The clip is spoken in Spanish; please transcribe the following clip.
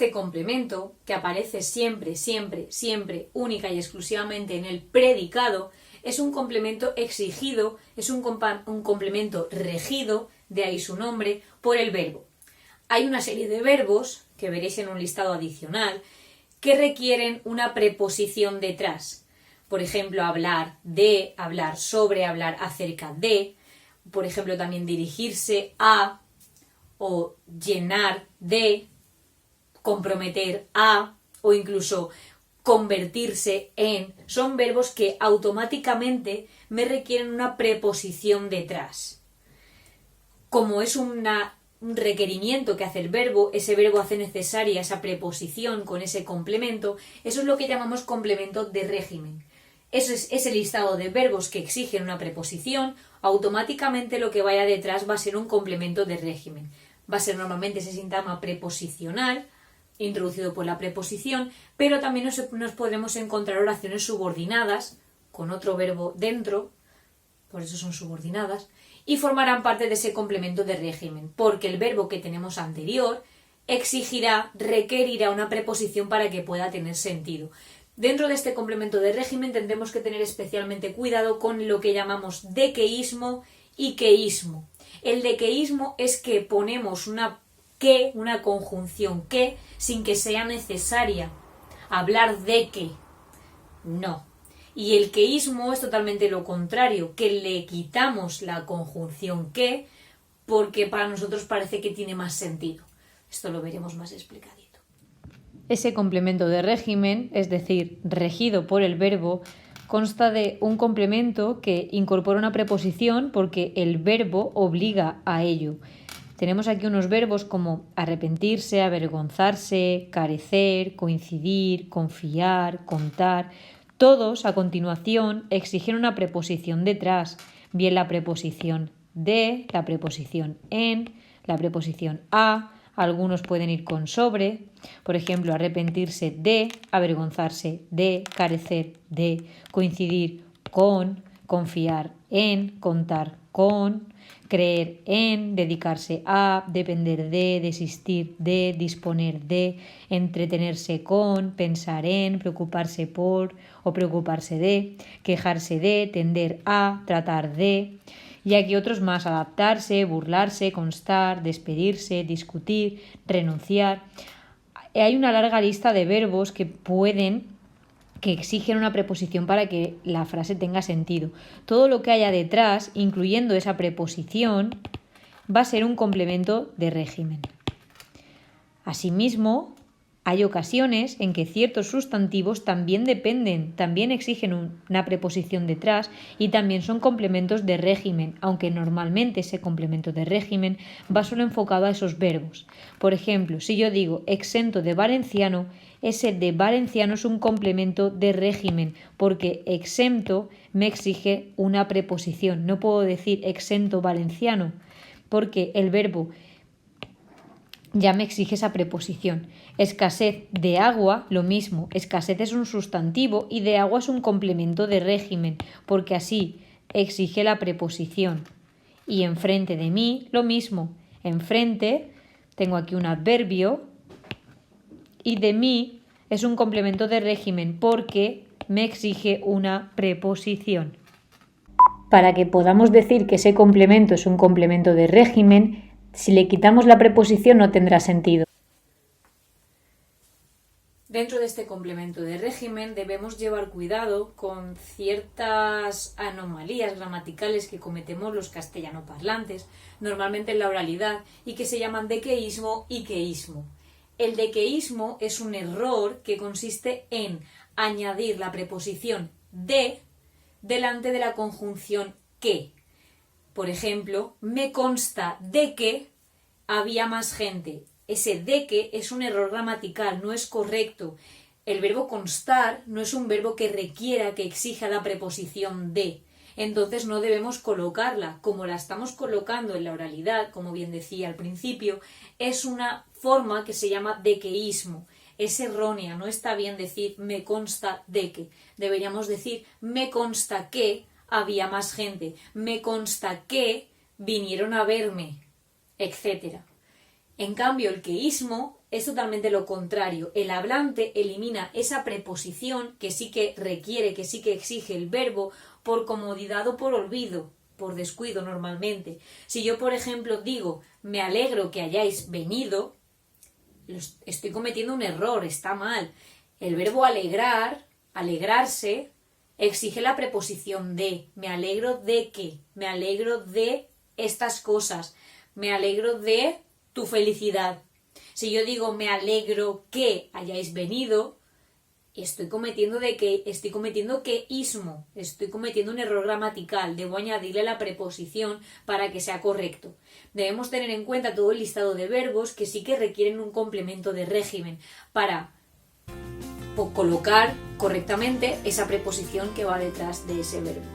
este complemento, que aparece siempre, siempre, siempre, única y exclusivamente en el predicado, es un complemento exigido, es un complemento regido, de ahí su nombre, por el verbo. Hay una serie de verbos, que veréis en un listado adicional, que requieren una preposición detrás. Por ejemplo, hablar de, hablar sobre, hablar acerca de. Por ejemplo, también dirigirse a o llenar de, comprometer a o incluso convertirse en. Son verbos que automáticamente me requieren una preposición detrás. Como es un requerimiento que hace el verbo, ese verbo hace necesaria esa preposición con ese complemento, eso es lo que llamamos complemento de régimen. Eso es ese listado de verbos que exigen una preposición, automáticamente lo que vaya detrás va a ser un complemento de régimen. Va a ser normalmente ese sintagma preposicional, introducido por la preposición, pero también nos podremos encontrar oraciones subordinadas, con otro verbo dentro, por eso son subordinadas, y formarán parte de ese complemento de régimen, porque el verbo que tenemos anterior requerirá una preposición para que pueda tener sentido. Dentro de este complemento de régimen tendremos que tener especialmente cuidado con lo que llamamos dequeísmo y queísmo. El dequeísmo es que ponemos una conjunción que, sin que sea necesaria hablar de que. No. Y el queísmo es totalmente lo contrario, que le quitamos la conjunción que porque para nosotros parece que tiene más sentido. Esto lo veremos más explicadito. Ese complemento de régimen, es decir, regido por el verbo, consta de un complemento que incorpora una preposición porque el verbo obliga a ello. Tenemos aquí unos verbos como arrepentirse, avergonzarse, carecer, coincidir, confiar, contar. Todos, a continuación, exigen una preposición detrás, bien la preposición de, la preposición en, la preposición a. Algunos pueden ir con sobre, por ejemplo, arrepentirse de, avergonzarse de, carecer de, coincidir con, confiar en, contar con, creer en, dedicarse a, depender de, desistir de, disponer de, entretenerse con, pensar en, preocuparse por o preocuparse de, quejarse de, tender a, tratar de. Y aquí otros más: adaptarse, burlarse, constar, despedirse, discutir, renunciar. Hay una larga lista de verbos que exigen una preposición para que la frase tenga sentido. Todo lo que haya detrás, incluyendo esa preposición, va a ser un complemento de régimen. Asimismo, hay ocasiones en que ciertos sustantivos también exigen una preposición detrás y también son complementos de régimen, aunque normalmente ese complemento de régimen va solo enfocado a esos verbos. Por ejemplo, si yo digo exento de valenciano, ese de valenciano es un complemento de régimen, porque exento me exige una preposición. No puedo decir exento valenciano, porque el verbo ya me exige esa preposición. Escasez de agua, lo mismo. Escasez es un sustantivo y de agua es un complemento de régimen, porque así exige la preposición. Y enfrente de mí, lo mismo. Enfrente, tengo aquí un adverbio, y de mí es un complemento de régimen porque me exige una preposición. Para que podamos decir que ese complemento es un complemento de régimen, si le quitamos la preposición no tendrá sentido. Dentro de este complemento de régimen debemos llevar cuidado con ciertas anomalías gramaticales que cometemos los castellanoparlantes, normalmente en la oralidad, y que se llaman dequeísmo y queísmo. El dequeísmo es un error que consiste en añadir la preposición de delante de la conjunción que. Por ejemplo, me consta de que había más gente. Ese de que es un error gramatical, no es correcto. El verbo constar no es un verbo que requiera, que exija la preposición de. Entonces no debemos colocarla. Como la estamos colocando en la oralidad, como bien decía al principio, es una forma que se llama dequeísmo. Es errónea, no está bien decir me consta de que. Deberíamos decir me consta que había más gente, me consta que vinieron a verme, etc. En cambio, el queísmo es totalmente lo contrario. El hablante elimina esa preposición que sí que requiere, que sí que exige el verbo por comodidad o por olvido, por descuido normalmente. Si yo, por ejemplo, digo me alegro que hayáis venido, estoy cometiendo un error, está mal. El verbo alegrar, alegrarse, exige la preposición de. Me alegro de qué, me alegro de estas cosas, me alegro de tu felicidad. Si yo digo me alegro que hayáis venido, estoy cometiendo queísmo, estoy cometiendo un error gramatical, debo añadirle la preposición para que sea correcto. Debemos tener en cuenta todo el listado de verbos que sí que requieren un complemento de régimen para colocar correctamente esa preposición que va detrás de ese verbo.